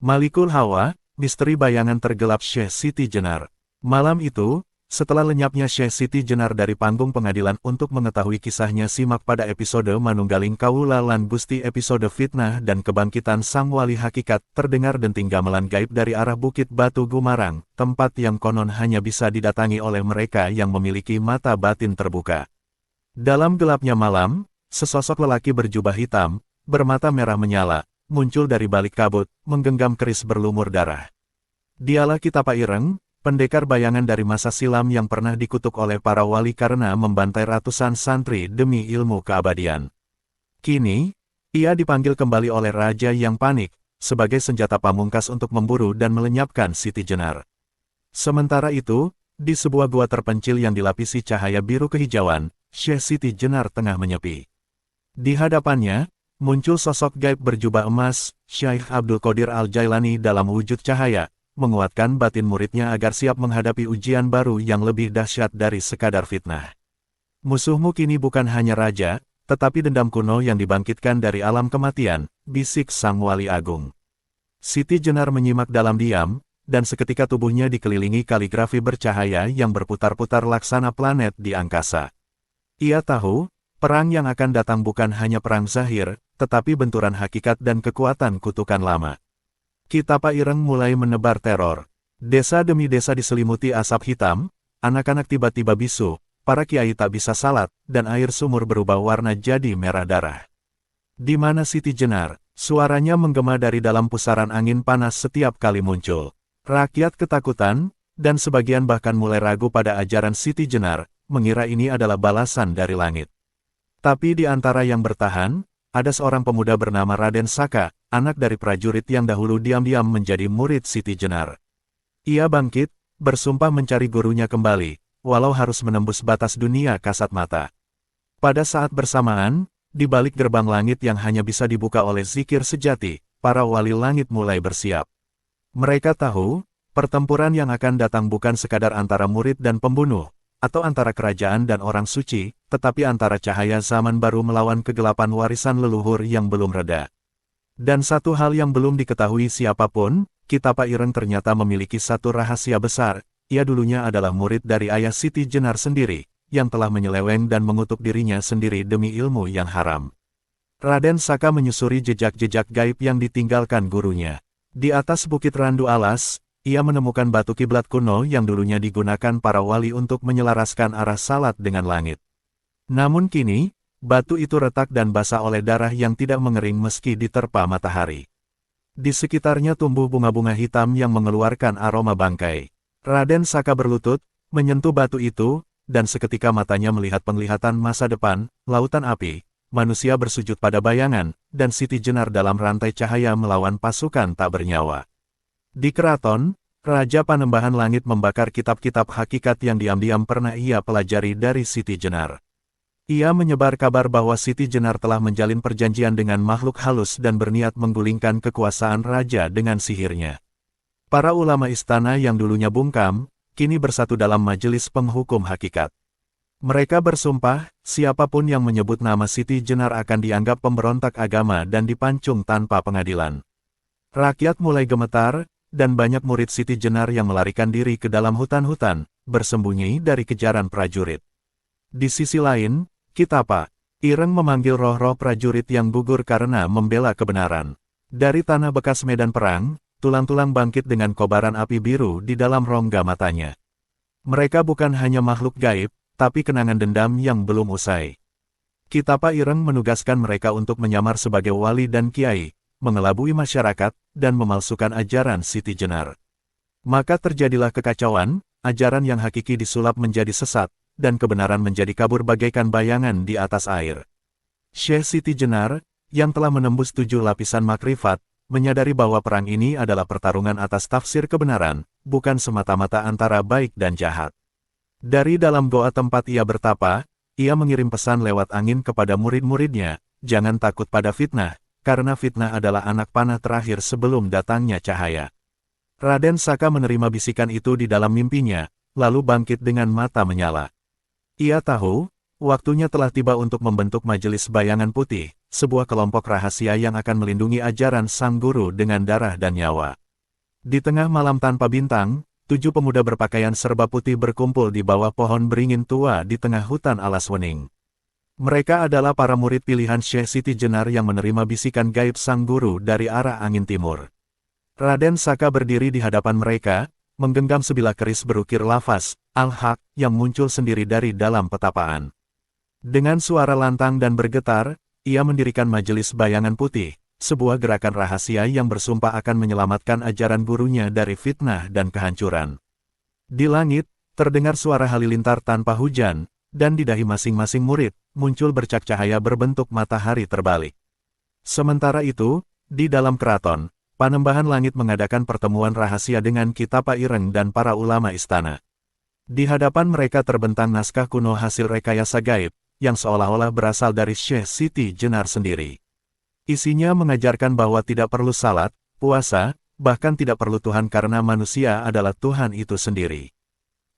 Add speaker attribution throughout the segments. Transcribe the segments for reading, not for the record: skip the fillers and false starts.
Speaker 1: Malikul Hawa, misteri bayangan tergelap Syekh Siti Jenar. Malam itu, setelah lenyapnya Syekh Siti Jenar dari panggung pengadilan untuk mengetahui kisahnya simak pada episode Manunggaling Kawula lan Gusti episode Fitnah dan Kebangkitan Sang Wali Hakikat terdengar denting gamelan gaib dari arah Bukit Batu Gumarang, tempat yang konon hanya bisa didatangi oleh mereka yang memiliki mata batin terbuka. Dalam gelapnya malam, sesosok lelaki berjubah hitam, bermata merah menyala, muncul dari balik kabut, menggenggam keris berlumur darah. Dialah Kitapa Ireng, pendekar bayangan dari masa silam yang pernah dikutuk oleh para wali karena membantai ratusan santri demi ilmu keabadian. Kini, ia dipanggil kembali oleh Raja yang panik, sebagai senjata pamungkas untuk memburu dan melenyapkan Siti Jenar. Sementara itu, di sebuah gua terpencil yang dilapisi cahaya biru kehijauan, Syekh Siti Jenar tengah menyepi. Di hadapannya, muncul sosok gaib berjubah emas, Syekh Abdul Qadir Al-Jailani dalam wujud cahaya, menguatkan batin muridnya agar siap menghadapi ujian baru yang lebih dahsyat dari sekadar fitnah. Musuhmu kini bukan hanya raja, tetapi dendam kuno yang dibangkitkan dari alam kematian, bisik Sang Wali Agung. Siti Jenar menyimak dalam diam, dan seketika tubuhnya dikelilingi kaligrafi bercahaya yang berputar-putar laksana planet di angkasa. Ia tahu, perang yang akan datang bukan hanya perang zahir, tetapi benturan hakikat dan kekuatan kutukan lama. Kitapa Ireng mulai menebar teror. Desa demi desa diselimuti asap hitam, anak-anak tiba-tiba bisu, para kiai tak bisa salat, dan air sumur berubah warna jadi merah darah. Di mana Siti Jenar? Suaranya menggema dari dalam pusaran angin panas setiap kali muncul. Rakyat ketakutan, dan sebagian bahkan mulai ragu pada ajaran Siti Jenar, mengira ini adalah balasan dari langit. Tapi di antara yang bertahan, ada seorang pemuda bernama Raden Saka, anak dari prajurit yang dahulu diam-diam menjadi murid Siti Jenar. Ia bangkit, bersumpah mencari gurunya kembali, walau harus menembus batas dunia kasat mata. Pada saat bersamaan, di balik gerbang langit yang hanya bisa dibuka oleh zikir sejati, para wali langit mulai bersiap. Mereka tahu, pertempuran yang akan datang bukan sekadar antara murid dan pembunuh, atau antara kerajaan dan orang suci, tetapi antara cahaya zaman baru melawan kegelapan warisan leluhur yang belum reda. Dan satu hal yang belum diketahui siapapun, Kitapa Ireng ternyata memiliki satu rahasia besar, ia dulunya adalah murid dari ayah Siti Jenar sendiri, yang telah menyeleweng dan mengutuk dirinya sendiri demi ilmu yang haram. Raden Saka menyusuri jejak-jejak gaib yang ditinggalkan gurunya. Di atas Bukit Randu Alas, ia menemukan batu kiblat kuno yang dulunya digunakan para wali untuk menyelaraskan arah salat dengan langit. Namun kini, batu itu retak dan basah oleh darah yang tidak mengering meski diterpa matahari. Di sekitarnya tumbuh bunga-bunga hitam yang mengeluarkan aroma bangkai. Raden Saka berlutut, menyentuh batu itu, dan seketika matanya melihat penglihatan masa depan, lautan api, manusia bersujud pada bayangan, dan Siti Jenar dalam rantai cahaya melawan pasukan tak bernyawa. Di keraton, Raja Panembahan Langit membakar kitab-kitab hakikat yang diam-diam pernah ia pelajari dari Siti Jenar. Ia menyebar kabar bahwa Siti Jenar telah menjalin perjanjian dengan makhluk halus dan berniat menggulingkan kekuasaan raja dengan sihirnya. Para ulama istana yang dulunya bungkam, kini bersatu dalam majelis penghukum hakikat. Mereka bersumpah, siapapun yang menyebut nama Siti Jenar akan dianggap pemberontak agama dan dipancung tanpa pengadilan. Rakyat mulai gemetar, dan banyak murid Siti Jenar yang melarikan diri ke dalam hutan-hutan, bersembunyi dari kejaran prajurit. Di sisi lain, Kitapa Ireng memanggil roh-roh prajurit yang gugur karena membela kebenaran. Dari tanah bekas medan perang, tulang-tulang bangkit dengan kobaran api biru di dalam rongga matanya. Mereka bukan hanya makhluk gaib, tapi kenangan dendam yang belum usai. Kitapa Ireng menugaskan mereka untuk menyamar sebagai wali dan kiai, mengelabui masyarakat, dan memalsukan ajaran Siti Jenar. Maka terjadilah kekacauan, ajaran yang hakiki disulap menjadi sesat, dan kebenaran menjadi kabur bagaikan bayangan di atas air. Syekh Siti Jenar, yang telah menembus 7 lapisan makrifat, menyadari bahwa perang ini adalah pertarungan atas tafsir kebenaran, bukan semata-mata antara baik dan jahat. Dari dalam goa tempat ia bertapa, ia mengirim pesan lewat angin kepada murid-muridnya, jangan takut pada fitnah, karena fitnah adalah anak panah terakhir sebelum datangnya cahaya. Raden Saka menerima bisikan itu di dalam mimpinya, lalu bangkit dengan mata menyala. Ia tahu, waktunya telah tiba untuk membentuk majelis bayangan putih, sebuah kelompok rahasia yang akan melindungi ajaran sang guru dengan darah dan nyawa. Di tengah malam tanpa bintang, 7 pemuda berpakaian serba putih berkumpul di bawah pohon beringin tua di tengah hutan alas wening. Mereka adalah para murid pilihan Syekh Siti Jenar yang menerima bisikan gaib sang guru dari arah angin timur. Raden Saka berdiri di hadapan mereka, menggenggam sebilah keris berukir lafaz, Al-Haq, yang muncul sendiri dari dalam petapaan. Dengan suara lantang dan bergetar, ia mendirikan majelis bayangan putih, sebuah gerakan rahasia yang bersumpah akan menyelamatkan ajaran gurunya dari fitnah dan kehancuran. Di langit, terdengar suara halilintar tanpa hujan, dan di dahi masing-masing murid, muncul bercak cahaya berbentuk matahari terbalik. Sementara itu, di dalam keraton, Panembahan Langit mengadakan pertemuan rahasia dengan Kitapa Ireng dan para ulama istana. Di hadapan mereka terbentang naskah kuno hasil rekayasa gaib, yang seolah-olah berasal dari Syekh Siti Jenar sendiri. Isinya mengajarkan bahwa tidak perlu salat, puasa, bahkan tidak perlu Tuhan karena manusia adalah Tuhan itu sendiri.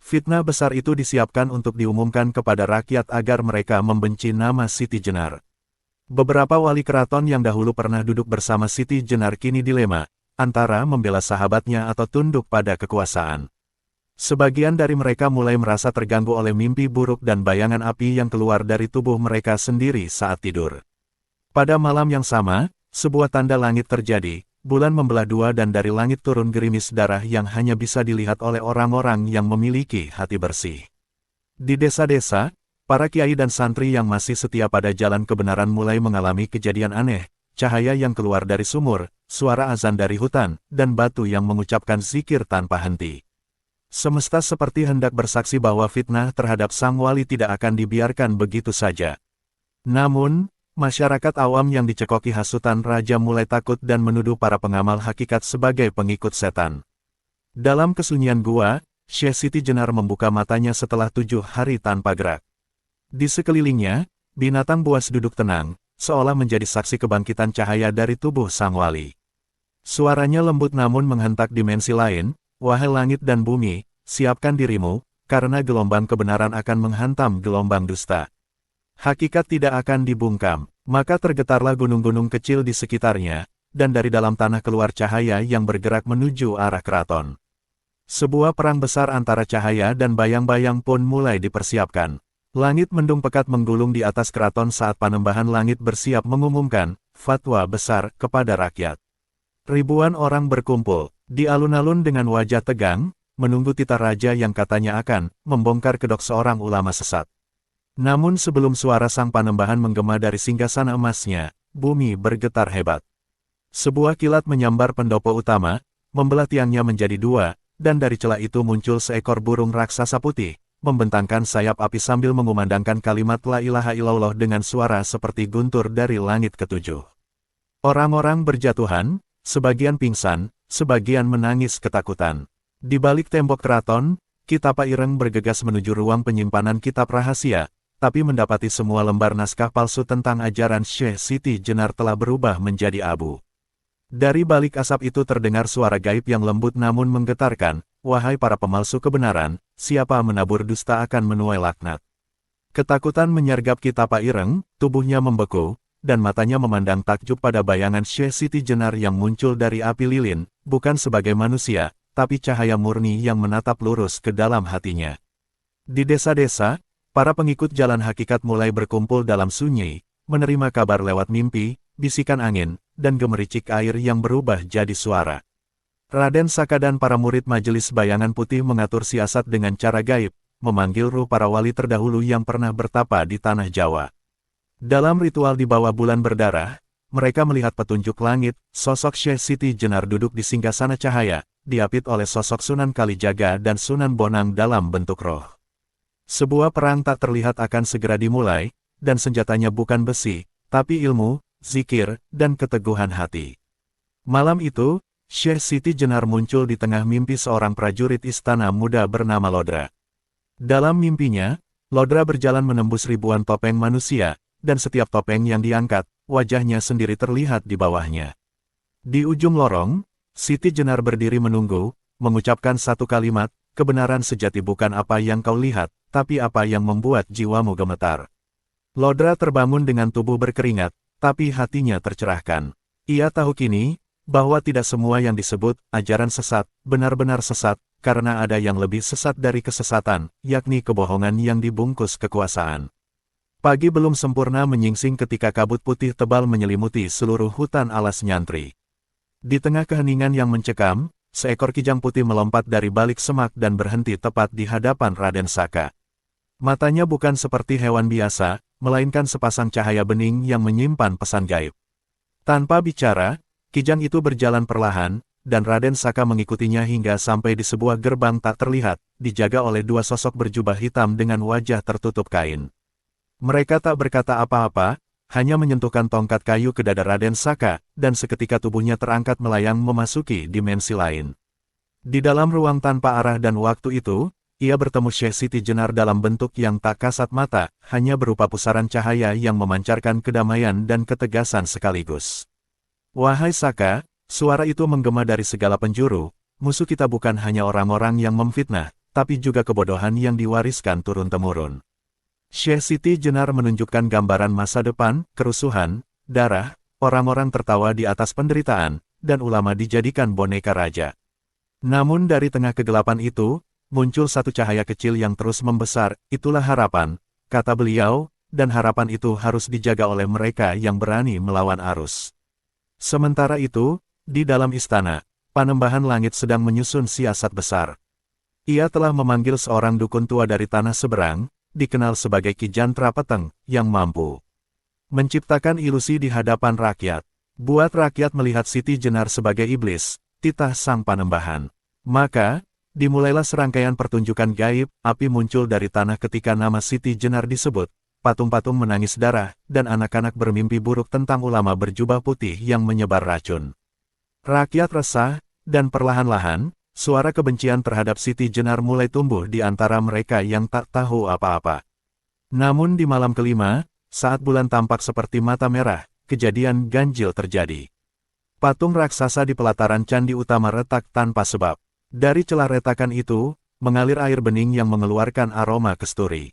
Speaker 1: Fitnah besar itu disiapkan untuk diumumkan kepada rakyat agar mereka membenci nama Siti Jenar. Beberapa wali keraton yang dahulu pernah duduk bersama Siti Jenar kini dilema, antara membela sahabatnya atau tunduk pada kekuasaan. Sebagian dari mereka mulai merasa terganggu oleh mimpi buruk dan bayangan api yang keluar dari tubuh mereka sendiri saat tidur. Pada malam yang sama, sebuah tanda langit terjadi, bulan membelah dua dan dari langit turun gerimis darah yang hanya bisa dilihat oleh orang-orang yang memiliki hati bersih. Di desa-desa, para kiai dan santri yang masih setia pada jalan kebenaran mulai mengalami kejadian aneh, cahaya yang keluar dari sumur, suara azan dari hutan, dan batu yang mengucapkan zikir tanpa henti. Semesta seperti hendak bersaksi bahwa fitnah terhadap sang wali tidak akan dibiarkan begitu saja. Namun, masyarakat awam yang dicekoki hasutan raja mulai takut dan menuduh para pengamal hakikat sebagai pengikut setan. Dalam kesunyian gua, Syekh Siti Jenar membuka matanya setelah 7 hari tanpa gerak. Di sekelilingnya, binatang buas duduk tenang, seolah menjadi saksi kebangkitan cahaya dari tubuh sang wali. Suaranya lembut namun menghentak dimensi lain, wahai langit dan bumi, siapkan dirimu, karena gelombang kebenaran akan menghantam gelombang dusta. Hakikat tidak akan dibungkam, maka tergetarlah gunung-gunung kecil di sekitarnya, dan dari dalam tanah keluar cahaya yang bergerak menuju arah keraton. Sebuah perang besar antara cahaya dan bayang-bayang pun mulai dipersiapkan. Langit mendung pekat menggulung di atas keraton saat Panembahan Langit bersiap mengumumkan fatwa besar kepada rakyat. Ribuan orang berkumpul, di alun-alun dengan wajah tegang, menunggu titah raja yang katanya akan membongkar kedok seorang ulama sesat. Namun sebelum suara sang Panembahan menggema dari singgasana emasnya, bumi bergetar hebat. Sebuah kilat menyambar pendopo utama, membelah tiangnya menjadi 2, dan dari celah itu muncul seekor burung raksasa putih, membentangkan sayap api sambil mengumandangkan kalimat La ilaha illallah dengan suara seperti guntur dari langit ketujuh. Orang-orang berjatuhan, sebagian pingsan, sebagian menangis ketakutan. Di balik tembok keraton, Kitapa Ireng bergegas menuju ruang penyimpanan kitab rahasia, tapi mendapati semua lembar naskah palsu tentang ajaran Syekh Siti Jenar telah berubah menjadi abu. Dari balik asap itu terdengar suara gaib yang lembut namun menggetarkan, wahai para pemalsu kebenaran, siapa menabur dusta akan menuai laknat. Ketakutan menyergap Kitapa Ireng, tubuhnya membeku, dan matanya memandang takjub pada bayangan Syekh Siti Jenar yang muncul dari api lilin, bukan sebagai manusia, tapi cahaya murni yang menatap lurus ke dalam hatinya. Di desa-desa, para pengikut jalan hakikat mulai berkumpul dalam sunyi, menerima kabar lewat mimpi, bisikan angin, dan gemericik air yang berubah jadi suara. Raden Saka dan para murid majelis bayangan putih mengatur siasat dengan cara gaib, memanggil ruh para wali terdahulu yang pernah bertapa di tanah Jawa. Dalam ritual di bawah bulan berdarah, mereka melihat petunjuk langit, sosok Syekh Siti Jenar duduk di singgasana cahaya, diapit oleh sosok Sunan Kalijaga dan Sunan Bonang dalam bentuk roh. Sebuah perang tak terlihat akan segera dimulai, dan senjatanya bukan besi, tapi ilmu, zikir, dan keteguhan hati. Malam itu, Syekh Siti Jenar muncul di tengah mimpi seorang prajurit istana muda bernama Lodra. Dalam mimpinya, Lodra berjalan menembus ribuan topeng manusia, dan setiap topeng yang diangkat, wajahnya sendiri terlihat di bawahnya. Di ujung lorong, Siti Jenar berdiri menunggu, mengucapkan satu kalimat, kebenaran sejati bukan apa yang kau lihat, tapi apa yang membuat jiwamu gemetar. Lodra terbangun dengan tubuh berkeringat, tapi hatinya tercerahkan. Ia tahu kini, bahwa tidak semua yang disebut ajaran sesat, benar-benar sesat, karena ada yang lebih sesat dari kesesatan, yakni kebohongan yang dibungkus kekuasaan. Pagi belum sempurna menyingsing ketika kabut putih tebal menyelimuti seluruh hutan alas nyantri. Di tengah keheningan yang mencekam, seekor kijang putih melompat dari balik semak dan berhenti tepat di hadapan Raden Saka. Matanya bukan seperti hewan biasa, melainkan sepasang cahaya bening yang menyimpan pesan gaib. Tanpa bicara, kijang itu berjalan perlahan, dan Raden Saka mengikutinya hingga sampai di sebuah gerbang tak terlihat, dijaga oleh dua sosok berjubah hitam dengan wajah tertutup kain. Mereka tak berkata apa-apa, hanya menyentuhkan tongkat kayu ke dada Raden Saka, dan seketika tubuhnya terangkat melayang memasuki dimensi lain. Di dalam ruang tanpa arah dan waktu itu, ia bertemu Syekh Siti Jenar dalam bentuk yang tak kasat mata, hanya berupa pusaran cahaya yang memancarkan kedamaian dan ketegasan sekaligus. "Wahai Saka," suara itu menggema dari segala penjuru, "musuh kita bukan hanya orang-orang yang memfitnah, tapi juga kebodohan yang diwariskan turun-temurun." Syekh Siti Jenar menunjukkan gambaran masa depan, kerusuhan, darah, orang-orang tertawa di atas penderitaan, dan ulama dijadikan boneka raja. Namun dari tengah kegelapan itu, muncul satu cahaya kecil yang terus membesar, "Itulah harapan," kata beliau, "dan harapan itu harus dijaga oleh mereka yang berani melawan arus." Sementara itu, di dalam istana, Panembahan Langit sedang menyusun siasat besar. Ia telah memanggil seorang dukun tua dari tanah seberang, dikenal sebagai Ki Jantra Peteng, yang mampu menciptakan ilusi di hadapan rakyat. Buat rakyat melihat Siti Jenar sebagai iblis, titah sang Panembahan. Maka, dimulailah serangkaian pertunjukan gaib, api muncul dari tanah ketika nama Siti Jenar disebut, patung-patung menangis darah, dan anak-anak bermimpi buruk tentang ulama berjubah putih yang menyebar racun. Rakyat resah, dan perlahan-lahan, suara kebencian terhadap Siti Jenar mulai tumbuh di antara mereka yang tak tahu apa-apa. Namun di malam kelima, saat bulan tampak seperti mata merah, kejadian ganjil terjadi. Patung raksasa di pelataran candi utama retak tanpa sebab. Dari celah retakan itu, mengalir air bening yang mengeluarkan aroma kesturi.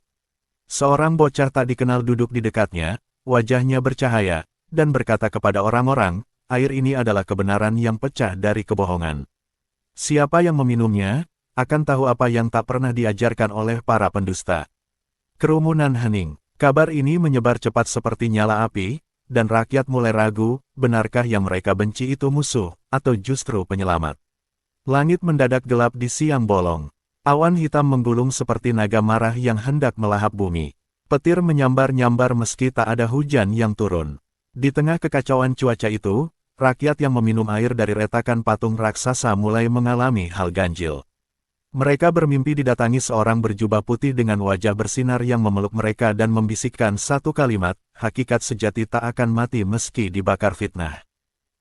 Speaker 1: Seorang bocah tak dikenal duduk di dekatnya, wajahnya bercahaya, dan berkata kepada orang-orang, "Air ini adalah kebenaran yang pecah dari kebohongan. Siapa yang meminumnya, akan tahu apa yang tak pernah diajarkan oleh para pendusta." Kerumunan hening. Kabar ini menyebar cepat seperti nyala api, dan rakyat mulai ragu, benarkah yang mereka benci itu musuh, atau justru penyelamat. Langit mendadak gelap di siang bolong. Awan hitam menggulung seperti naga marah yang hendak melahap bumi. Petir menyambar-nyambar meski tak ada hujan yang turun. Di tengah kekacauan cuaca itu, rakyat yang meminum air dari retakan patung raksasa mulai mengalami hal ganjil. Mereka bermimpi didatangi seorang berjubah putih dengan wajah bersinar yang memeluk mereka dan membisikkan satu kalimat, "Hakikat sejati tak akan mati meski dibakar fitnah."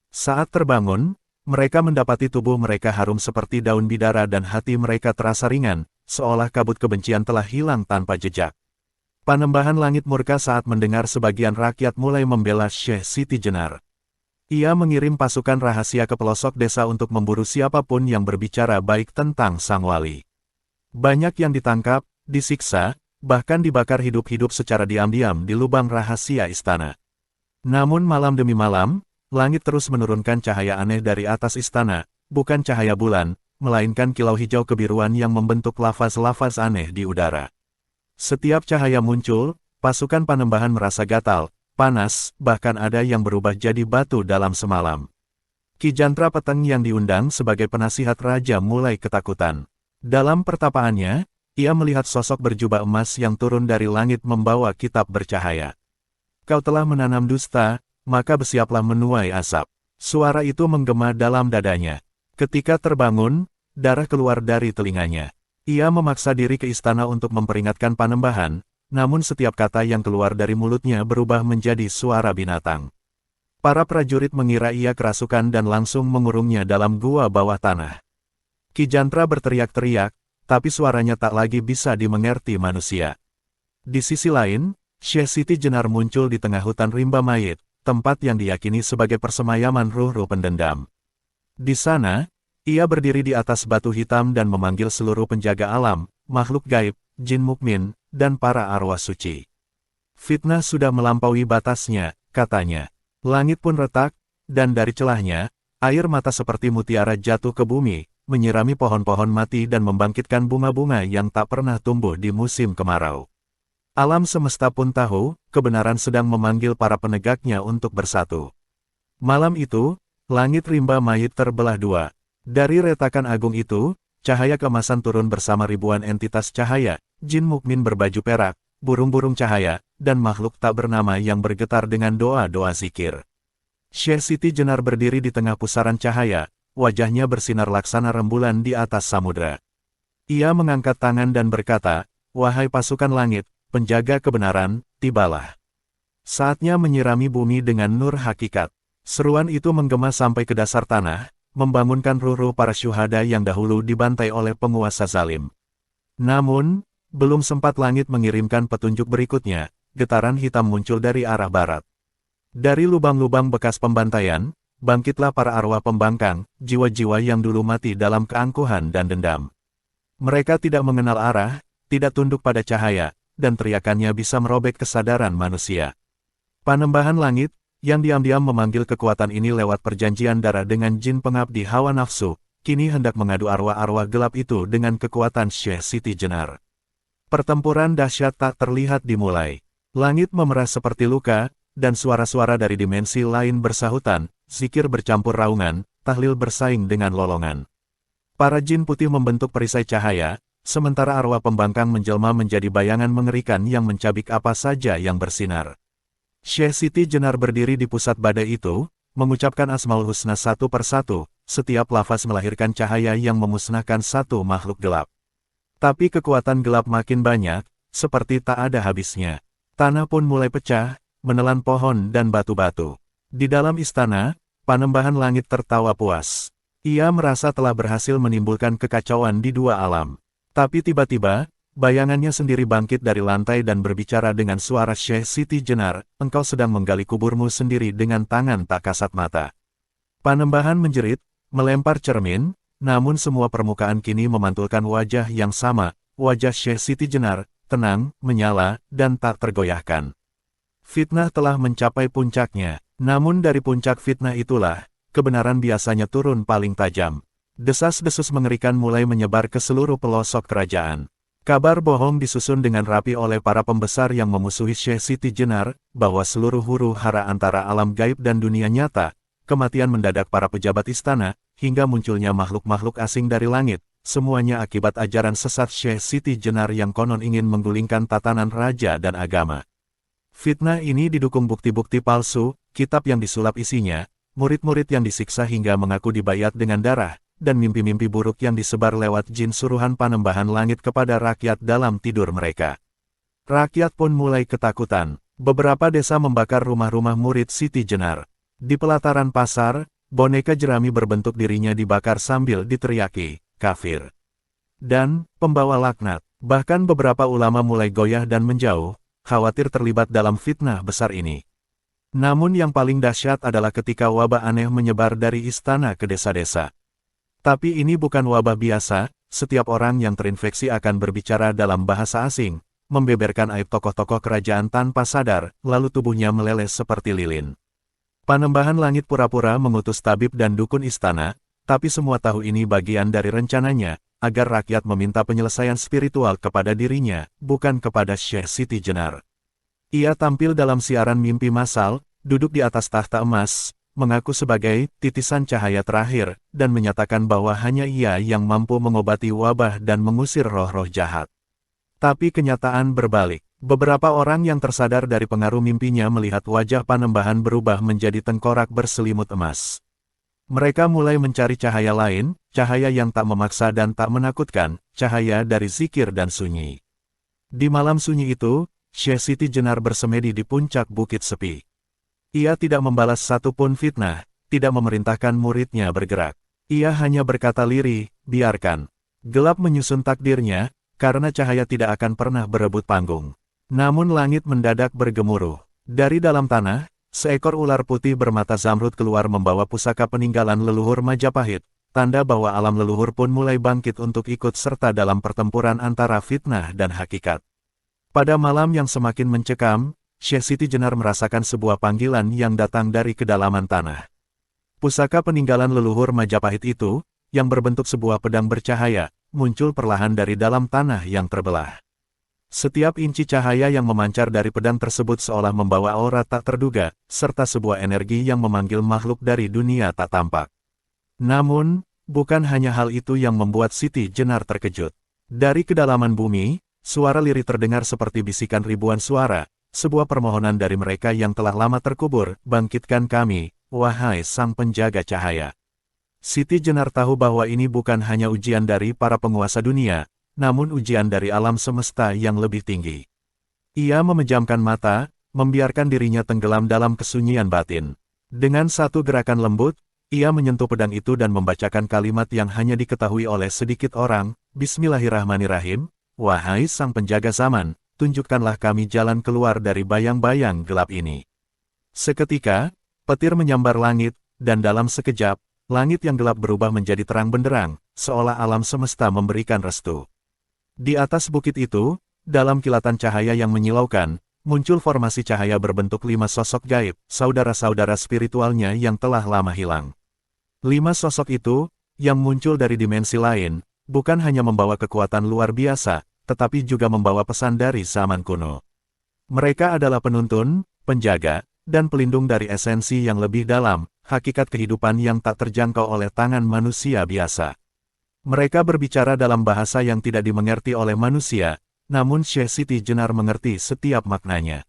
Speaker 1: Saat terbangun, mereka mendapati tubuh mereka harum seperti daun bidara dan hati mereka terasa ringan, seolah kabut kebencian telah hilang tanpa jejak. Panembahan Langit murka saat mendengar sebagian rakyat mulai membela Syekh Siti Jenar. Ia mengirim pasukan rahasia ke pelosok desa untuk memburu siapapun yang berbicara baik tentang sang wali. Banyak yang ditangkap, disiksa, bahkan dibakar hidup-hidup secara diam-diam di lubang rahasia istana. Namun malam demi malam, langit terus menurunkan cahaya aneh dari atas istana, bukan cahaya bulan, melainkan kilau hijau kebiruan yang membentuk lafaz-lafaz aneh di udara. Setiap cahaya muncul, pasukan Panembahan merasa gatal, panas, bahkan ada yang berubah jadi batu dalam semalam. Ki Jantra Peteng yang diundang sebagai penasihat raja mulai ketakutan. Dalam pertapaannya, ia melihat sosok berjubah emas yang turun dari langit membawa kitab bercahaya. "Kau telah menanam dusta, maka bersiaplah menuai asap." Suara itu menggema dalam dadanya. Ketika terbangun, darah keluar dari telinganya. Ia memaksa diri ke istana untuk memperingatkan Panembahan, namun setiap kata yang keluar dari mulutnya berubah menjadi suara binatang. Para prajurit mengira ia kerasukan dan langsung mengurungnya dalam gua bawah tanah. Ki Jantra berteriak-teriak, tapi suaranya tak lagi bisa dimengerti manusia. Di sisi lain, Syekh Siti Jenar muncul di tengah hutan rimba mayit, tempat yang diyakini sebagai persemayaman ruh-ruh pendendam. Di sana, ia berdiri di atas batu hitam dan memanggil seluruh penjaga alam, makhluk gaib, jin mukmin, dan para arwah suci. "Fitnah sudah melampaui batasnya," katanya. Langit pun retak, dan dari celahnya, air mata seperti mutiara jatuh ke bumi, menyirami pohon-pohon mati dan membangkitkan bunga-bunga yang tak pernah tumbuh di musim kemarau. Alam semesta pun tahu, kebenaran sedang memanggil para penegaknya untuk bersatu. Malam itu, langit rimba mayit terbelah dua. Dari retakan agung itu, cahaya keemasan turun bersama ribuan entitas cahaya, jin mukmin berbaju perak, burung-burung cahaya, dan makhluk tak bernama yang bergetar dengan doa-doa zikir. Syekh Siti Jenar berdiri di tengah pusaran cahaya, wajahnya bersinar laksana rembulan di atas samudra. Ia mengangkat tangan dan berkata, "Wahai pasukan langit, penjaga kebenaran, tibalah. Saatnya menyirami bumi dengan nur hakikat." Seruan itu menggema sampai ke dasar tanah, membangunkan ruh-ruh para syuhada yang dahulu dibantai oleh penguasa zalim. Namun, belum sempat langit mengirimkan petunjuk berikutnya, getaran hitam muncul dari arah barat. Dari lubang-lubang bekas pembantaian, bangkitlah para arwah pembangkang, jiwa-jiwa yang dulu mati dalam keangkuhan dan dendam. Mereka tidak mengenal arah, tidak tunduk pada cahaya, dan teriakannya bisa merobek kesadaran manusia. Panembahan langit, yang diam-diam memanggil kekuatan ini lewat perjanjian darah dengan jin pengabdi hawa nafsu, kini hendak mengadu arwah-arwah gelap itu dengan kekuatan Syekh Siti Jenar. Pertempuran dahsyat tak terlihat dimulai. Langit memerah seperti luka, dan suara-suara dari dimensi lain bersahutan, zikir bercampur raungan, tahlil bersaing dengan lolongan. Para jin putih membentuk perisai cahaya, sementara arwah pembangkang menjelma menjadi bayangan mengerikan yang mencabik apa saja yang bersinar. Syekh Siti Jenar berdiri di pusat badai itu, mengucapkan Asmaul Husna satu persatu, setiap lafaz melahirkan cahaya yang memusnahkan satu makhluk gelap. Tapi kekuatan gelap makin banyak, seperti tak ada habisnya. Tanah pun mulai pecah, menelan pohon dan batu-batu. Di dalam istana, Panembahan Langit tertawa puas. Ia merasa telah berhasil menimbulkan kekacauan di dua alam. Tapi tiba-tiba, bayangannya sendiri bangkit dari lantai dan berbicara dengan suara Syekh Siti Jenar, "Engkau sedang menggali kuburmu sendiri dengan tangan tak kasat mata." Panembahan menjerit, melempar cermin, namun semua permukaan kini memantulkan wajah yang sama, wajah Syekh Siti Jenar, tenang, menyala, dan tak tergoyahkan. Fitnah telah mencapai puncaknya, namun dari puncak fitnah itulah, kebenaran biasanya turun paling tajam. Desas-desus mengerikan mulai menyebar ke seluruh pelosok kerajaan. Kabar bohong disusun dengan rapi oleh para pembesar yang memusuhi Syekh Siti Jenar, bahwa seluruh huru-hara antara alam gaib dan dunia nyata, kematian mendadak para pejabat istana, hingga munculnya makhluk-makhluk asing dari langit, semuanya akibat ajaran sesat Syekh Siti Jenar yang konon ingin menggulingkan tatanan raja dan agama. Fitnah ini didukung bukti-bukti palsu, kitab yang disulap isinya, murid-murid yang disiksa hingga mengaku dibayat dengan darah, dan mimpi-mimpi buruk yang disebar lewat jin suruhan Panembahan Langit kepada rakyat dalam tidur mereka. Rakyat pun mulai ketakutan. Beberapa desa membakar rumah-rumah murid Siti Jenar. Di pelataran pasar, boneka jerami berbentuk dirinya dibakar sambil diteriaki, "Kafir." Dan, "Pembawa laknat." Bahkan beberapa ulama mulai goyah dan menjauh, khawatir terlibat dalam fitnah besar ini. Namun yang paling dahsyat adalah ketika wabah aneh menyebar dari istana ke desa-desa. Tapi ini bukan wabah biasa, setiap orang yang terinfeksi akan berbicara dalam bahasa asing, membeberkan aib tokoh-tokoh kerajaan tanpa sadar, lalu tubuhnya meleleh seperti lilin. Panembahan Langit pura-pura mengutus tabib dan dukun istana, tapi semua tahu ini bagian dari rencananya, agar rakyat meminta penyelesaian spiritual kepada dirinya, bukan kepada Syekh Siti Jenar. Ia tampil dalam siaran mimpi massal, duduk di atas tahta emas, mengaku sebagai titisan cahaya terakhir, dan menyatakan bahwa hanya ia yang mampu mengobati wabah dan mengusir roh-roh jahat. Tapi kenyataan berbalik. Beberapa orang yang tersadar dari pengaruh mimpinya melihat wajah Panembahan berubah menjadi tengkorak berselimut emas. Mereka mulai mencari cahaya lain, cahaya yang tak memaksa dan tak menakutkan, cahaya dari zikir dan sunyi. Di malam sunyi itu, Syekh Siti Jenar bersemedi di puncak bukit sepi. Ia tidak membalas satupun fitnah, tidak memerintahkan muridnya bergerak. Ia hanya berkata lirih, "Biarkan gelap menyusun takdirnya, karena cahaya tidak akan pernah berebut panggung." Namun langit mendadak bergemuruh. Dari dalam tanah, seekor ular putih bermata zamrud keluar membawa pusaka peninggalan leluhur Majapahit, tanda bahwa alam leluhur pun mulai bangkit untuk ikut serta dalam pertempuran antara fitnah dan hakikat. Pada malam yang semakin mencekam, Syekh Siti Jenar merasakan sebuah panggilan yang datang dari kedalaman tanah. Pusaka peninggalan leluhur Majapahit itu, yang berbentuk sebuah pedang bercahaya, muncul perlahan dari dalam tanah yang terbelah. Setiap inci cahaya yang memancar dari pedang tersebut seolah membawa aura tak terduga, serta sebuah energi yang memanggil makhluk dari dunia tak tampak. Namun, bukan hanya hal itu yang membuat Siti Jenar terkejut. Dari kedalaman bumi, suara lirih terdengar seperti bisikan ribuan suara, sebuah permohonan dari mereka yang telah lama terkubur, bangkitkan kami, wahai sang penjaga cahaya. Siti Jenar tahu bahwa ini bukan hanya ujian dari para penguasa dunia, namun ujian dari alam semesta yang lebih tinggi. Ia memejamkan mata, membiarkan dirinya tenggelam dalam kesunyian batin. Dengan satu gerakan lembut, ia menyentuh pedang itu dan membacakan kalimat yang hanya diketahui oleh sedikit orang, Bismillahirrahmanirrahim, wahai sang penjaga zaman, tunjukkanlah kami jalan keluar dari bayang-bayang gelap ini. Seketika, petir menyambar langit, dan dalam sekejap, langit yang gelap berubah menjadi terang benderang, seolah alam semesta memberikan restu. Di atas bukit itu, dalam kilatan cahaya yang menyilaukan, muncul formasi cahaya berbentuk 5 sosok gaib, saudara-saudara spiritualnya yang telah lama hilang. 5 sosok itu, yang muncul dari dimensi lain, bukan hanya membawa kekuatan luar biasa, tetapi juga membawa pesan dari zaman kuno. Mereka adalah penuntun, penjaga, dan pelindung dari esensi yang lebih dalam, hakikat kehidupan yang tak terjangkau oleh tangan manusia biasa. Mereka berbicara dalam bahasa yang tidak dimengerti oleh manusia, namun Syekh Siti Jenar mengerti setiap maknanya.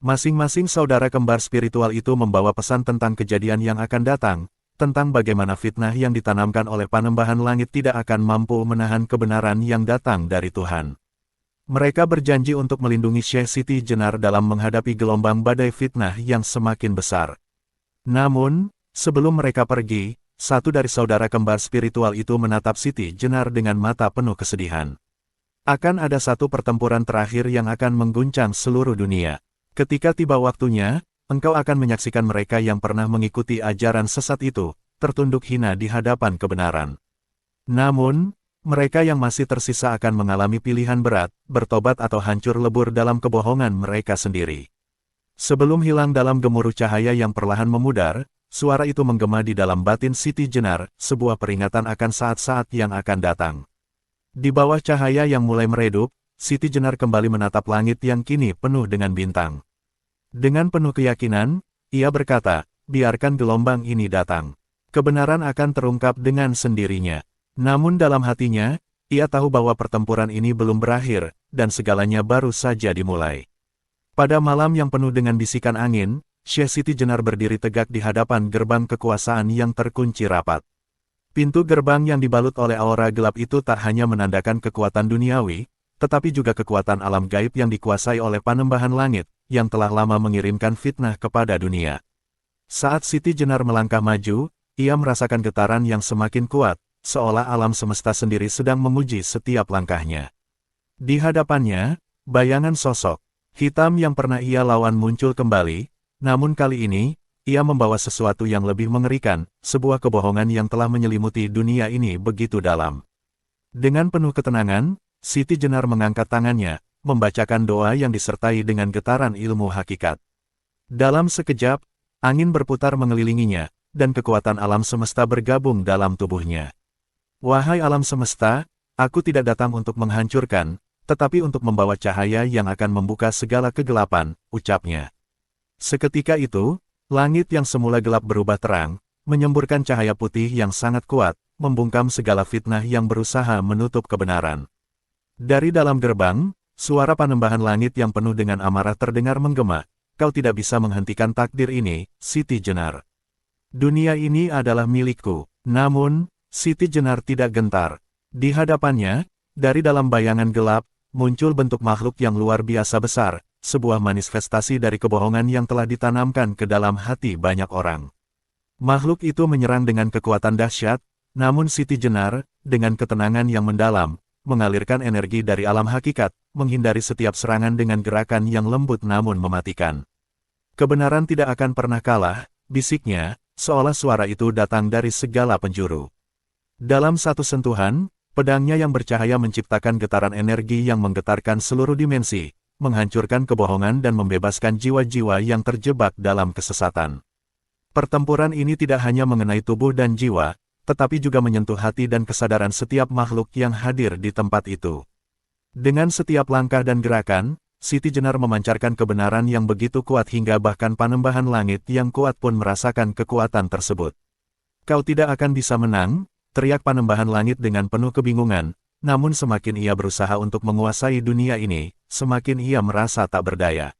Speaker 1: Masing-masing saudara kembar spiritual itu membawa pesan tentang kejadian yang akan datang, tentang bagaimana fitnah yang ditanamkan oleh Panembahan Langit tidak akan mampu menahan kebenaran yang datang dari Tuhan. Mereka berjanji untuk melindungi Syekh Siti Jenar dalam menghadapi gelombang badai fitnah yang semakin besar. Namun, sebelum mereka pergi, satu dari saudara kembar spiritual itu menatap Siti Jenar dengan mata penuh kesedihan. Akan ada satu pertempuran terakhir yang akan mengguncang seluruh dunia. Ketika tiba waktunya, engkau akan menyaksikan mereka yang pernah mengikuti ajaran sesat itu, tertunduk hina di hadapan kebenaran. Namun, mereka yang masih tersisa akan mengalami pilihan berat, bertobat atau hancur lebur dalam kebohongan mereka sendiri. Sebelum hilang dalam gemuruh cahaya yang perlahan memudar, suara itu menggema di dalam batin Siti Jenar, sebuah peringatan akan saat-saat yang akan datang. Di bawah cahaya yang mulai meredup, Siti Jenar kembali menatap langit yang kini penuh dengan bintang. Dengan penuh keyakinan, ia berkata, biarkan gelombang ini datang. Kebenaran akan terungkap dengan sendirinya. Namun dalam hatinya, ia tahu bahwa pertempuran ini belum berakhir, dan segalanya baru saja dimulai. Pada malam yang penuh dengan bisikan angin, Syekh Siti Jenar berdiri tegak di hadapan gerbang kekuasaan yang terkunci rapat. Pintu gerbang yang dibalut oleh aura gelap itu tak hanya menandakan kekuatan duniawi, tetapi juga kekuatan alam gaib yang dikuasai oleh Panembahan Langit, yang telah lama mengirimkan fitnah kepada dunia. Saat Siti Jenar melangkah maju, ia merasakan getaran yang semakin kuat, seolah alam semesta sendiri sedang menguji setiap langkahnya. Di hadapannya, bayangan sosok hitam yang pernah ia lawan muncul kembali, namun kali ini, ia membawa sesuatu yang lebih mengerikan, sebuah kebohongan yang telah menyelimuti dunia ini begitu dalam. Dengan penuh ketenangan, Siti Jenar mengangkat tangannya, membacakan doa yang disertai dengan getaran ilmu hakikat. Dalam sekejap, angin berputar mengelilinginya, dan kekuatan alam semesta bergabung dalam tubuhnya. Wahai alam semesta, aku tidak datang untuk menghancurkan, tetapi untuk membawa cahaya yang akan membuka segala kegelapan, ucapnya. Seketika itu, langit yang semula gelap berubah terang, menyemburkan cahaya putih yang sangat kuat, membungkam segala fitnah yang berusaha menutup kebenaran. Dari dalam gerbang, suara Panembahan Langit yang penuh dengan amarah terdengar menggema, kau tidak bisa menghentikan takdir ini, Siti Jenar. Dunia ini adalah milikku. Namun, Siti Jenar tidak gentar. Di hadapannya, dari dalam bayangan gelap, muncul bentuk makhluk yang luar biasa besar, sebuah manifestasi dari kebohongan yang telah ditanamkan ke dalam hati banyak orang. Makhluk itu menyerang dengan kekuatan dahsyat, namun Siti Jenar, dengan ketenangan yang mendalam, mengalirkan energi dari alam hakikat, menghindari setiap serangan dengan gerakan yang lembut namun mematikan. Kebenaran tidak akan pernah kalah, bisiknya, seolah suara itu datang dari segala penjuru. Dalam satu sentuhan, pedangnya yang bercahaya menciptakan getaran energi yang menggetarkan seluruh dimensi, menghancurkan kebohongan dan membebaskan jiwa-jiwa yang terjebak dalam kesesatan. Pertempuran ini tidak hanya mengenai tubuh dan jiwa, tetapi juga menyentuh hati dan kesadaran setiap makhluk yang hadir di tempat itu. Dengan setiap langkah dan gerakan, Siti Jenar memancarkan kebenaran yang begitu kuat hingga bahkan Panembahan Langit yang kuat pun merasakan kekuatan tersebut. "Kau tidak akan bisa menang," teriak Panembahan Langit dengan penuh kebingungan, namun semakin ia berusaha untuk menguasai dunia ini, semakin ia merasa tak berdaya.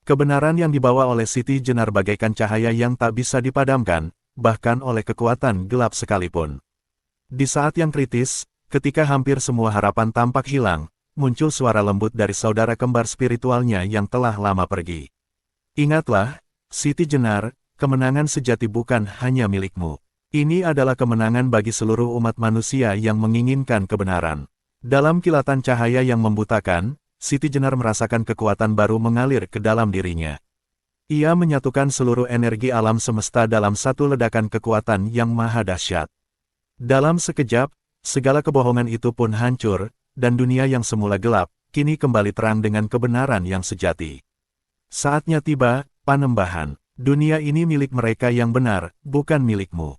Speaker 1: Kebenaran yang dibawa oleh Siti Jenar bagaikan cahaya yang tak bisa dipadamkan, bahkan oleh kekuatan gelap sekalipun. Di saat yang kritis, ketika hampir semua harapan tampak hilang, muncul suara lembut dari saudara kembar spiritualnya yang telah lama pergi. "Ingatlah, Siti Jenar, kemenangan sejati bukan hanya milikmu. Ini adalah kemenangan bagi seluruh umat manusia yang menginginkan kebenaran." Dalam kilatan cahaya yang membutakan, Siti Jenar merasakan kekuatan baru mengalir ke dalam dirinya. Ia menyatukan seluruh energi alam semesta dalam satu ledakan kekuatan yang maha dahsyat. Dalam sekejap, segala kebohongan itu pun hancur, dan dunia yang semula gelap, kini kembali terang dengan kebenaran yang sejati. Saatnya tiba, Panembahan. Dunia ini milik mereka yang benar, bukan milikmu.